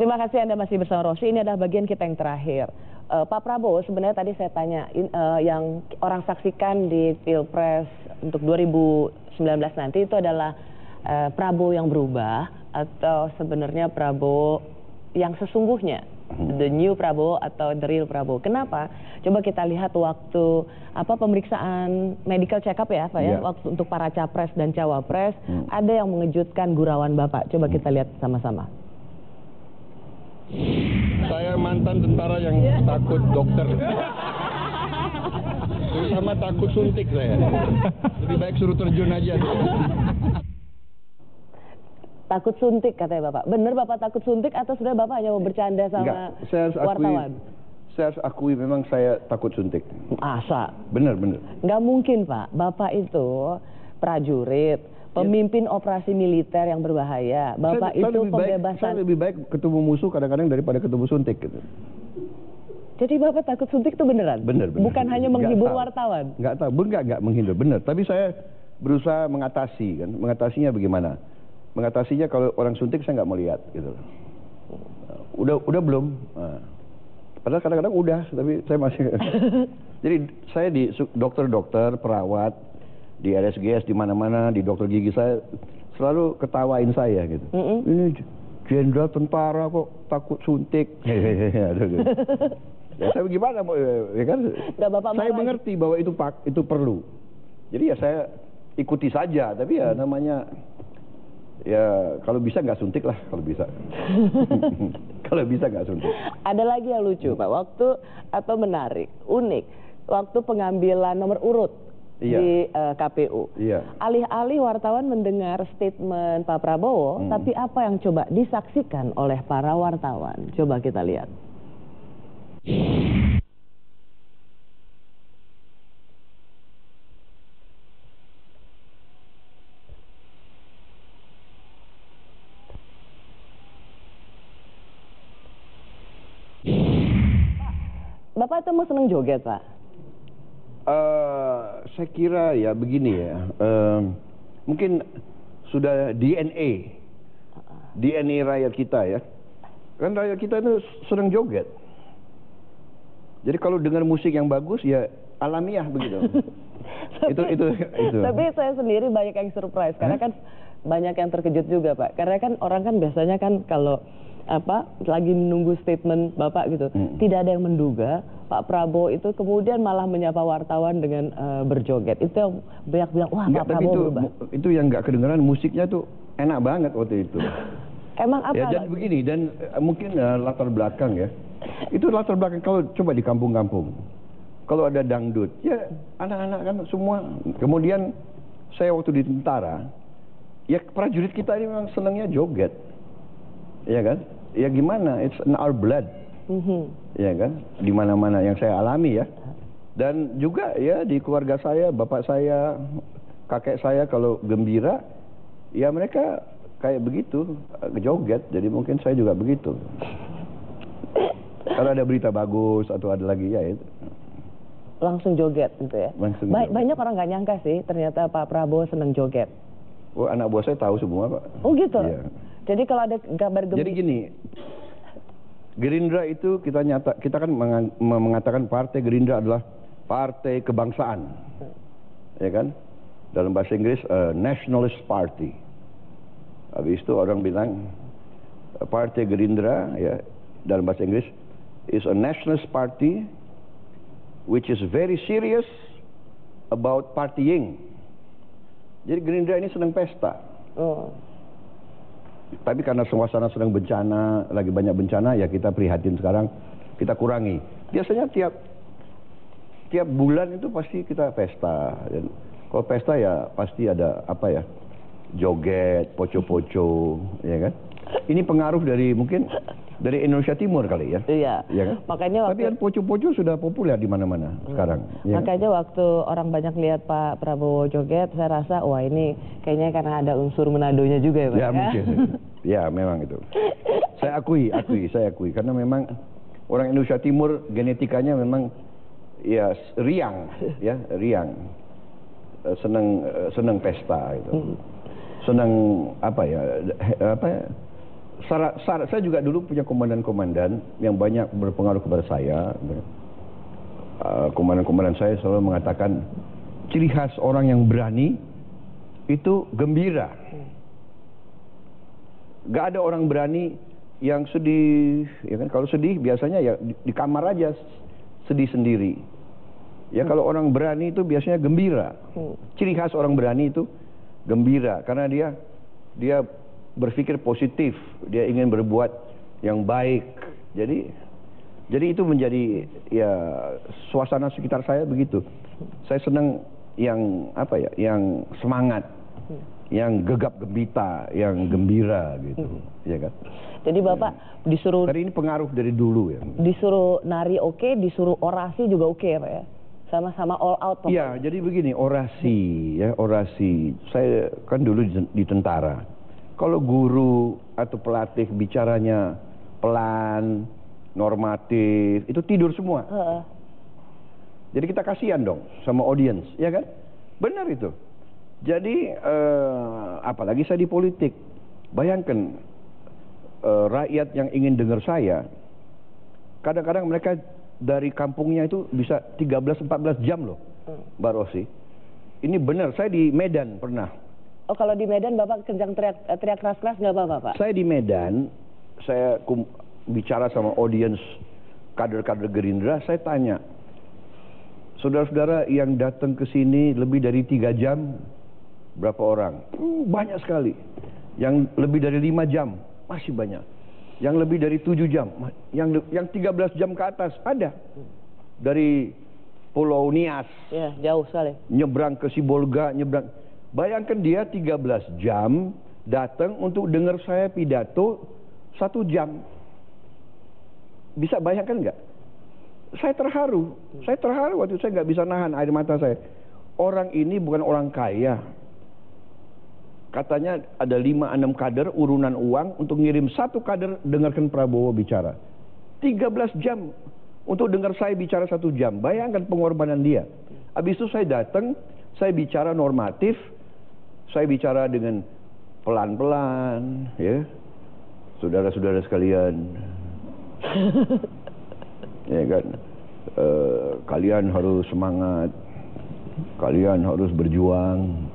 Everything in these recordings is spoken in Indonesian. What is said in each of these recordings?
Terima kasih Anda masih bersama Rosi. Ini adalah bagian kita yang terakhir. Pak Prabowo, sebenarnya tadi saya tanya, yang orang saksikan di Pilpres untuk 2019 nanti itu adalah Prabowo yang berubah atau sebenarnya Prabowo yang sesungguhnya, the new Prabowo atau the real Prabowo. Kenapa? Coba kita lihat waktu pemeriksaan medical check up ya Pak ya, waktu untuk para capres dan cawapres, ada yang mengejutkan gurauan Bapak. Coba kita lihat sama-sama. Saya mantan tentara yang takut dokter. Terutama takut suntik saya. Lebih baik suruh terjun aja. Takut suntik katanya Bapak. Bener Bapak takut suntik atau sudah Bapak hanya mau bercanda sama wartawan? Saya harus akui memang saya takut suntik. Asa? Bener. Nggak mungkin Pak. Bapak itu prajurit, pemimpin operasi militer yang berbahaya. Bapak itu pembebasan. Saya lebih baik ketemu musuh kadang-kadang daripada ketemu suntik gitu. Jadi Bapak takut suntik itu beneran? Bener. Bukan hanya menghibur wartawan? Nggak tahu, nggak menghibur, bener. Tapi saya berusaha mengatasi kan. Mengatasinya bagaimana? Mengatasinya kalau orang suntik saya nggak mau lihat gitu. Udah belum? Padahal kadang-kadang udah, tapi saya masih. Jadi saya di dokter-dokter, perawat, di RSGS di mana-mana, di dokter gigi saya selalu ketawain saya gitu. Ini jenderal tentara kok takut suntik. Ya saya gimana ya kan? Saya mengerti bahwa itu perlu. Jadi ya saya ikuti saja, tapi ya namanya ya kalau bisa nggak suntik lah kalau bisa. Kalau bisa nggak suntik. Ada lagi yang lucu Pak, waktu atau menarik, unik, waktu pengambilan nomor urut di KPU. Alih-alih wartawan mendengar statement Pak Prabowo, tapi apa yang coba disaksikan oleh para wartawan? Coba kita lihat. Bapak itu mau seneng joget Pak? Saya kira ya begini ya, mungkin sudah DNA rakyat kita ya, kan rakyat kita itu senang joget. Jadi kalau dengar musik yang bagus ya alamiah begitu. itu. Tapi saya sendiri banyak yang surprise karena kan banyak yang terkejut juga Pak. Karena kan orang kan biasanya kan kalau lagi menunggu statement Bapak gitu, tidak ada yang menduga Pak Prabowo itu kemudian malah menyapa wartawan dengan berjoget. Itu yang banyak bilang, wah Pak Prabowo berubah. Itu yang nggak kedengeran, musiknya tuh enak banget waktu itu. Emang apa? Ya dan begini, dan mungkin latar belakang ya. Itu latar belakang kalau coba di kampung-kampung. Kalau ada dangdut, ya anak-anak kan semua. Kemudian saya waktu di tentara, ya prajurit kita ini memang senangnya joget. Ya kan? Ya gimana? It's in our blood. Ya kan? Di mana-mana yang saya alami ya. Dan juga ya di keluarga saya, bapak saya, kakek saya kalau gembira, ya mereka kayak begitu, joget. Jadi mungkin saya juga begitu. Kalau ada berita bagus atau ada lagi ya itu. Langsung joget gitu ya? Banyak orang nggak nyangka sih ternyata Pak Prabowo senang joget. Oh, anak buah saya tahu semua Pak. Oh gitu? Iya. Jadi kalau ada kabar gembira. Jadi gini, Gerindra itu kita kan mengatakan partai Gerindra adalah partai kebangsaan, ya kan? Dalam bahasa Inggris nationalist party. Habis itu orang bilang partai Gerindra ya dalam bahasa Inggris is a nationalist party which is very serious about partying. Jadi Gerindra ini senang pesta. Tapi karena suasana sedang bencana, lagi banyak bencana, ya kita prihatin sekarang, kita kurangi. Biasanya tiap bulan itu pasti kita pesta. Dan kalau pesta ya pasti ada joget, poco-poco, ya kan? Ini pengaruh dari mungkin dari Indonesia Timur kali ya. Iya. Ya kan? Makanya tapi kan poco-poco sudah populer di mana-mana sekarang. Ya makanya kan? Waktu orang banyak lihat Pak Prabowo joget, saya rasa wah ini kayaknya karena ada unsur Menadonya juga ya Pak. Ya mungkin. Ya memang itu. Saya akui karena memang orang Indonesia Timur genetikanya memang ya riang. Senang pesta gitu. Senang saya juga dulu punya komandan-komandan yang banyak berpengaruh kepada saya. Komandan-komandan saya selalu mengatakan ciri khas orang yang berani itu gembira. Gak ada orang berani yang sedih, ya kan? Kalau sedih biasanya ya di kamar aja sedih sendiri. Ya kalau orang berani itu biasanya gembira. Ciri khas orang berani itu gembira karena dia berpikir positif, dia ingin berbuat yang baik. Jadi itu menjadi ya suasana sekitar saya begitu. Saya senang yang apa ya, yang semangat, yang gegap gempita, yang gembira gitu, ya kan. Jadi Bapak disuruh. Dari ini pengaruh dari dulu ya. Disuruh nari oke, disuruh orasi juga oke ya Pak ya. Sama-sama all out. Iya, jadi begini orasi ya orasi. Saya kan dulu di tentara. Kalau guru atau pelatih bicaranya pelan, normatif, itu tidur semua. Jadi kita kasihan dong sama audience, ya kan? Benar itu. Jadi apalagi saya di politik. Bayangkan rakyat yang ingin dengar saya, kadang-kadang mereka dari kampungnya itu bisa 13-14 jam loh, Mbak Rosi. Ini benar, saya di Medan pernah. Oh kalau di Medan Bapak kencang teriak keras-keras nggak apa-apa Pak? Saya di Medan, saya bicara sama audiens kader-kader Gerindra, saya tanya, saudara-saudara yang datang ke sini lebih dari 3 jam, berapa orang? Banyak sekali. Yang lebih dari 5 jam, masih banyak. Yang lebih dari 7 jam, yang 13 jam ke atas, ada. Dari Pulau Nias. Ya, jauh sekali. Nyebrang ke Sibolga, nyebrang. Bayangkan dia 13 jam datang untuk dengar saya pidato 1 jam. Bisa bayangkan nggak? Saya terharu waktu saya nggak bisa nahan air mata saya. Orang ini bukan orang kaya. Katanya ada 5-6 kader urunan uang untuk ngirim 1 kader dengarkan Prabowo bicara. 13 jam untuk dengar saya bicara 1 jam. Bayangkan pengorbanan dia. Habis itu saya datang, saya bicara normatif. Saya bicara dengan pelan-pelan, ya, saudara-saudara sekalian, ya kan, kalian harus semangat, kalian harus berjuang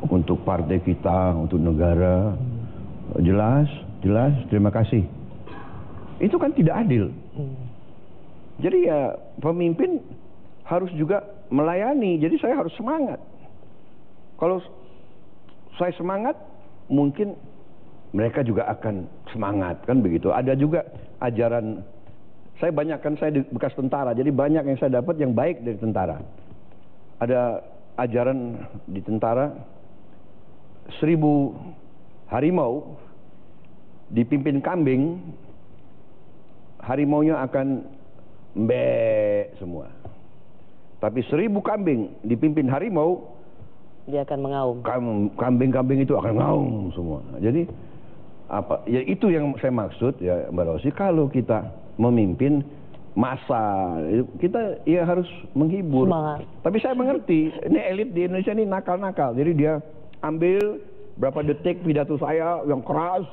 untuk partai kita, untuk negara, jelas, terima kasih. Itu kan tidak adil. Jadi ya pemimpin harus juga melayani, jadi saya harus semangat. Kalau saya semangat, mungkin mereka juga akan semangat, kan begitu. Ada juga ajaran, saya di bekas tentara, jadi banyak yang saya dapat yang baik dari tentara. Ada ajaran di tentara, 1000 harimau dipimpin kambing, harimaunya akan mbek semua. Tapi 1000 kambing dipimpin harimau, dia akan mengaum. Kambing-kambing itu akan ngaum semua. Jadi apa? Ya itu yang saya maksud ya Mbak Rosi. Kalau kita memimpin massa, kita ya harus menghibur. Semangat. Tapi saya mengerti, ini elit di Indonesia ini nakal-nakal. Jadi dia ambil berapa detik pidato saya yang keras.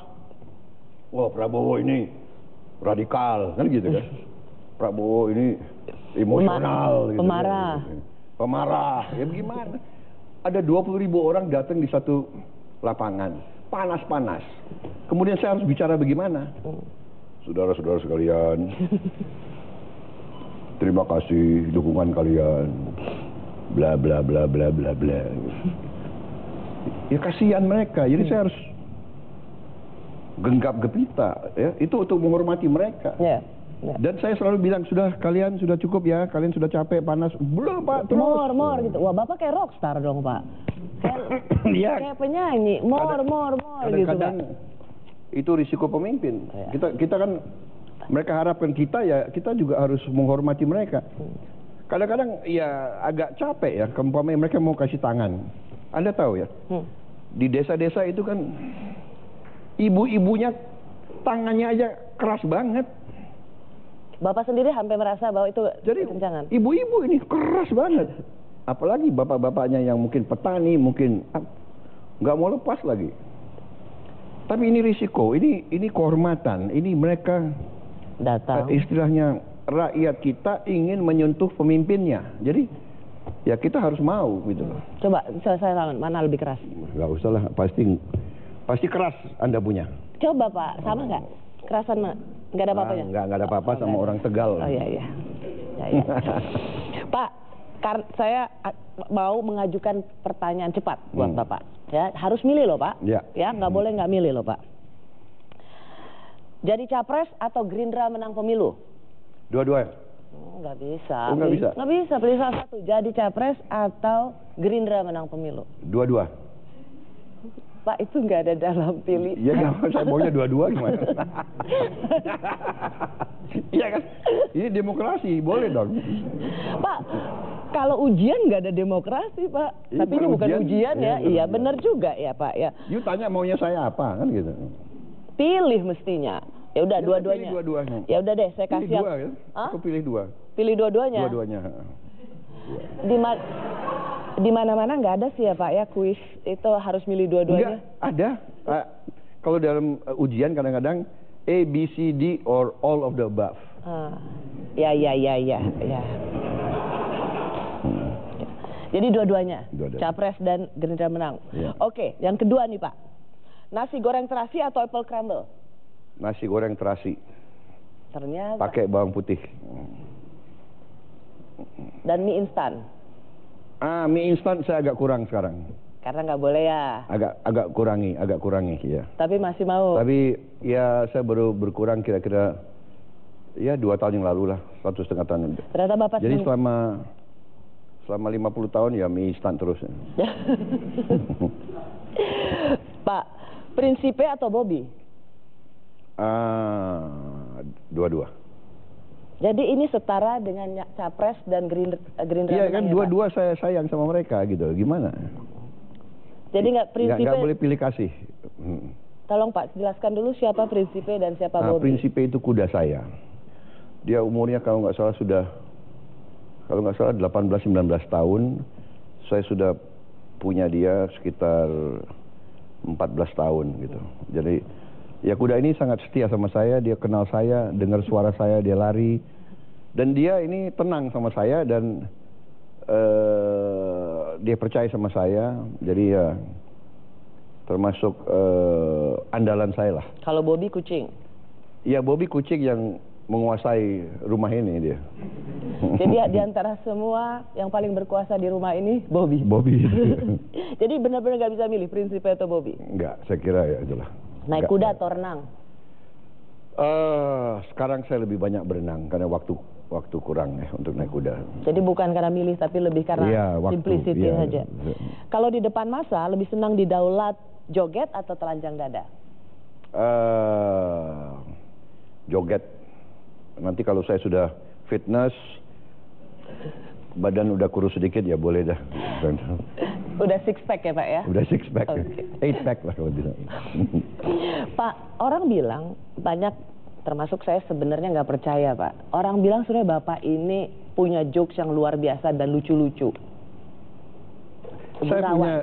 Wah Prabowo ini radikal, kan gitu kan? Prabowo ini emosional, pemarah. Gitu. Pemarah. Ya gimana? Ada 20.000 orang datang di satu lapangan, panas-panas. Kemudian saya harus bicara bagaimana? Saudara-saudara sekalian, terima kasih dukungan kalian, bla bla bla bla bla bla. Ya kasihan mereka, jadi saya harus genggam gempita, ya. Itu untuk menghormati mereka. Dan saya selalu bilang, kalian sudah cukup ya, kalian sudah capek, panas. Belum Pak, terus. More gitu. Wah Bapak kayak rockstar dong Pak. Kayak penyanyi, more gitu Pak. Kadang itu risiko pemimpin. Kita kan, mereka harapkan kita ya, kita juga harus menghormati mereka. Kadang-kadang ya agak capek ya, umpamanya mereka mau kasih tangan. Anda tahu ya, di desa-desa itu kan, ibu-ibunya tangannya aja keras banget. Bapak sendiri hampir merasa bahwa itu kencangan. Ibu-ibu ini keras banget. Apalagi bapak-bapaknya yang mungkin petani, mungkin nggak mau lepas lagi. Tapi ini risiko, ini kehormatan, ini mereka Datang. istilahnya rakyat kita ingin menyentuh pemimpinnya. Jadi ya kita harus mau gitu loh. Coba saya tangan, mana lebih keras? Nggak usah lah, pasti keras Anda punya. Coba Pak, sama nggak? Kerasan mana? Nggak ada apa-apanya? Nggak ada apa-apa sama orang Tegal. Oh iya. Ya, ya. Pak, saya mau mengajukan pertanyaan cepat buat Bapak. Ya, harus milih loh Pak. Ya. Ya, nggak boleh nggak milih loh Pak. Jadi capres atau Gerindra menang pemilu? Dua-dua. Nggak bisa. Oh, nggak bisa? Nggak bisa, pilih salah satu. Jadi capres atau Gerindra menang pemilu? Dua-dua. Pak, itu nggak ada dalam pilih. Iya, saya maunya dua-dua gimana? Iya kan? Ini demokrasi, boleh dong. Pak, kalau ujian nggak ada demokrasi Pak. Ini Tapi ini bukan ujian ya. Iya benar juga ya Pak ya. You tanya maunya saya apa kan gitu. Pilih mestinya. Ya udah dua-duanya. Pilih dua-duanya. Ya udah deh, saya Pilih kasih. dua ya? Aku pilih dua. Pilih dua-duanya. Dua-duanya. Di mana-mana nggak ada sih ya Pak ya kuis itu harus milih dua-duanya. Enggak, ada. Kalau dalam ujian kadang-kadang A, B, C, D or all of the above. Ya. Jadi dua-duanya. Capres dan Gerindra menang. Ya. Oke, yang kedua nih Pak. Nasi goreng terasi atau apple crumble? Nasi goreng terasi. Ternyata. Pakai bawang putih. Dan mie instan. Mie instan saya agak kurang sekarang. Karena nggak boleh ya. Agak kurangi ya. Tapi masih mau. Tapi ya saya baru berkurang kira-kira ya 2 tahun yang lalu lah, 1,5 tahun. Ternyata Bapak Jadi selama 50 tahun ya mie instan terus. Pak, Prinsipe atau Bobby? Dua-dua. Jadi ini setara dengan Capres dan Gerindra. Iya kan, dua-dua saya sayang sama mereka gitu. Gimana? Jadi Prinsipe. Nggak boleh pilih kasih. Tolong Pak, jelaskan dulu siapa Prinsipe dan siapa Bobby. Prinsipe itu kuda saya. Dia umurnya kalau nggak salah 18-19 tahun. Saya sudah punya dia sekitar 14 tahun gitu. Jadi ya kuda ini sangat setia sama saya, dia kenal saya, dengar suara saya, dia lari. Dan dia ini tenang sama saya dan dia percaya sama saya. Jadi ya termasuk andalan saya lah. Kalau Bobby kucing? Ya Bobby kucing yang menguasai rumah ini dia. Jadi di antara semua yang paling berkuasa di rumah ini Bobby. Bobby. Jadi benar-benar nggak bisa milih Prinsipe atau Bobby? Enggak, saya kira ya itulah. Naik kuda atau renang? Sekarang saya lebih banyak berenang karena waktu kurang ya untuk naik kuda. Jadi bukan karena milih tapi lebih karena simplicity saja. Kalau di depan masa lebih senang didaulat joget atau telanjang dada? Joget. Nanti kalau saya sudah fitness, badan udah kurus sedikit ya boleh dah. Udah 6 pack ya Pak ya? Udah 6 pack, Okay. 8 pack lah kalau tidak. Pak, orang bilang banyak, termasuk saya sebenarnya nggak percaya Pak. Orang bilang sebenarnya Bapak ini punya jokes yang luar biasa dan lucu-lucu.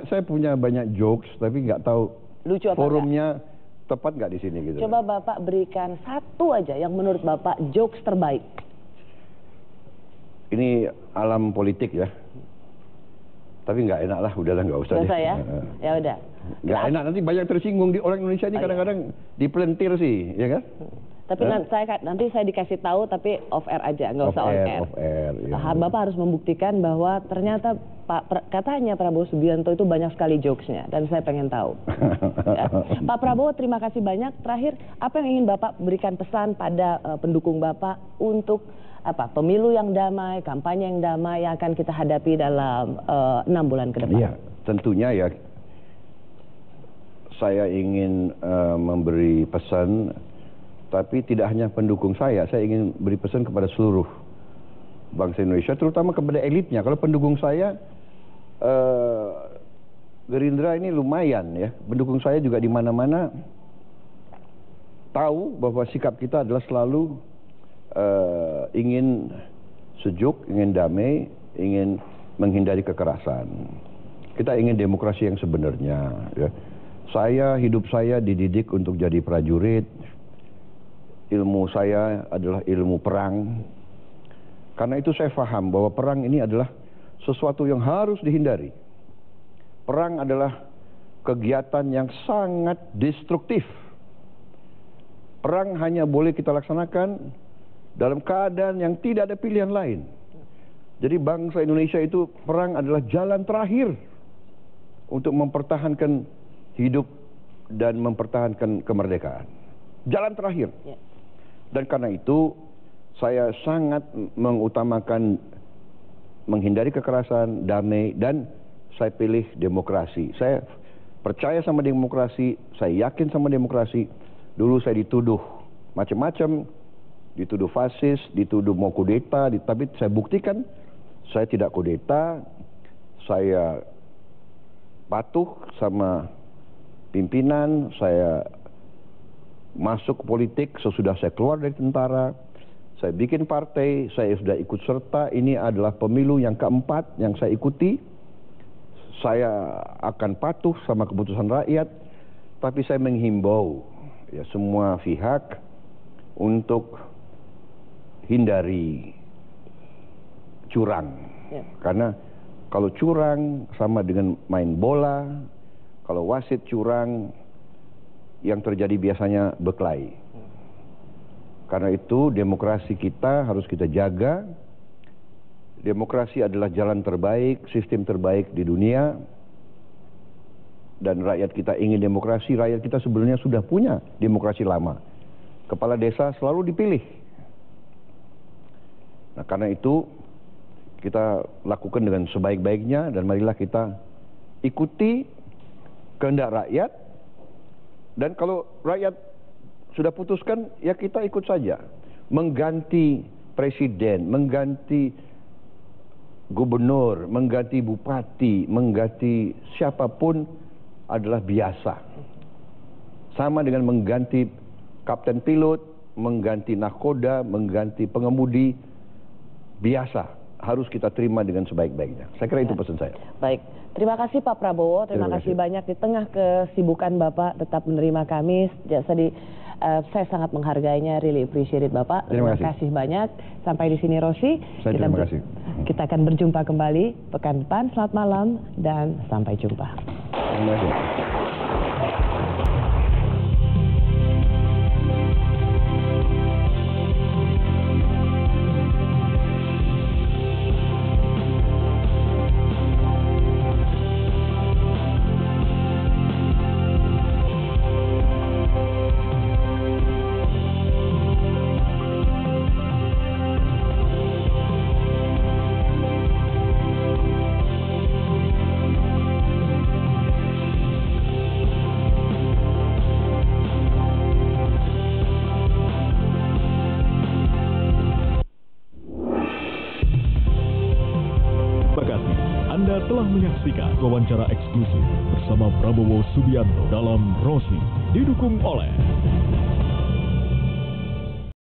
Saya punya banyak jokes tapi nggak tahu lucu apa forumnya tepat nggak di sini gitu. Coba Bapak berikan satu aja yang menurut Bapak jokes terbaik. Ini alam politik ya. Tapi nggak enak lah, udahlah nggak usah. Biasa ya? Ya udah. Nggak enak, nanti banyak tersinggung. Orang Indonesia ini kadang-kadang dipelentir sih, ya kan? Tapi nanti saya dikasih tahu, tapi off air aja, nggak usah on air. Off air. Ya. Bapak harus membuktikan bahwa ternyata katanya Prabowo Subianto itu banyak sekali jokesnya, dan saya pengen tahu. Ya. Pak Prabowo, terima kasih banyak. Terakhir, apa yang ingin Bapak berikan pesan pada pendukung Bapak untuk pemilu yang damai, kampanye yang damai yang akan kita hadapi dalam 6 bulan ke depan? Iya, tentunya ya. Saya ingin memberi pesan, tapi tidak hanya pendukung saya ingin beri pesan kepada seluruh bangsa Indonesia, terutama kepada elitnya. Kalau pendukung saya, Gerindra ini lumayan ya. Pendukung saya juga di mana-mana tahu bahwa sikap kita adalah selalu ingin sejuk, ingin damai, ingin menghindari kekerasan. Kita ingin demokrasi yang sebenarnya. Ya. Hidup saya dididik untuk jadi prajurit. Ilmu saya adalah ilmu perang. Karena itu saya paham bahwa perang ini adalah sesuatu yang harus dihindari. Perang adalah kegiatan yang sangat destruktif. Perang hanya boleh kita laksanakan dalam keadaan yang tidak ada pilihan lain. Jadi bangsa Indonesia itu, perang adalah jalan terakhir untuk mempertahankan hidup dan mempertahankan kemerdekaan. Jalan terakhir. Dan karena itu saya sangat mengutamakan menghindari kekerasan, damai, dan saya pilih demokrasi. Saya percaya sama demokrasi, saya yakin sama demokrasi. Dulu saya dituduh macam-macam, dituduh fasis, dituduh mau kudeta, tapi saya buktikan saya tidak kudeta, saya patuh sama pimpinan, saya masuk politik sesudah saya keluar dari tentara, saya bikin partai, saya sudah ikut serta, ini adalah pemilu yang keempat yang saya ikuti, saya akan patuh sama keputusan rakyat, tapi saya menghimbau ya semua pihak untuk hindari curang. Karena kalau curang sama dengan main bola, kalau wasit curang, yang terjadi biasanya berkelahi. Karena itu demokrasi kita harus kita jaga. Demokrasi adalah jalan terbaik, sistem terbaik di dunia. Dan rakyat kita ingin demokrasi, rakyat kita sebenarnya sudah punya demokrasi lama. Kepala desa selalu dipilih. Nah, karena itu kita lakukan dengan sebaik-baiknya dan marilah kita ikuti kehendak rakyat. Dan kalau rakyat sudah putuskan, ya kita ikut saja. Mengganti presiden, mengganti gubernur, mengganti bupati, mengganti siapapun adalah biasa. Sama dengan mengganti kapten pilot, mengganti nahkoda, mengganti pengemudi, biasa. Harus kita terima dengan sebaik-baiknya. Saya kira itu pesan saya. Baik, terima kasih Pak Prabowo, terima kasih banyak di tengah kesibukan Bapak tetap menerima kami. Saya sangat menghargainya, really appreciate it Bapak. Terima kasih banyak. Sampai di sini Rosi. Terima kasih. Kita akan berjumpa kembali pekan depan. Selamat malam dan sampai jumpa. Terima kasih. Anda telah menyaksikan wawancara eksklusif bersama Prabowo Subianto dalam Rosi, didukung oleh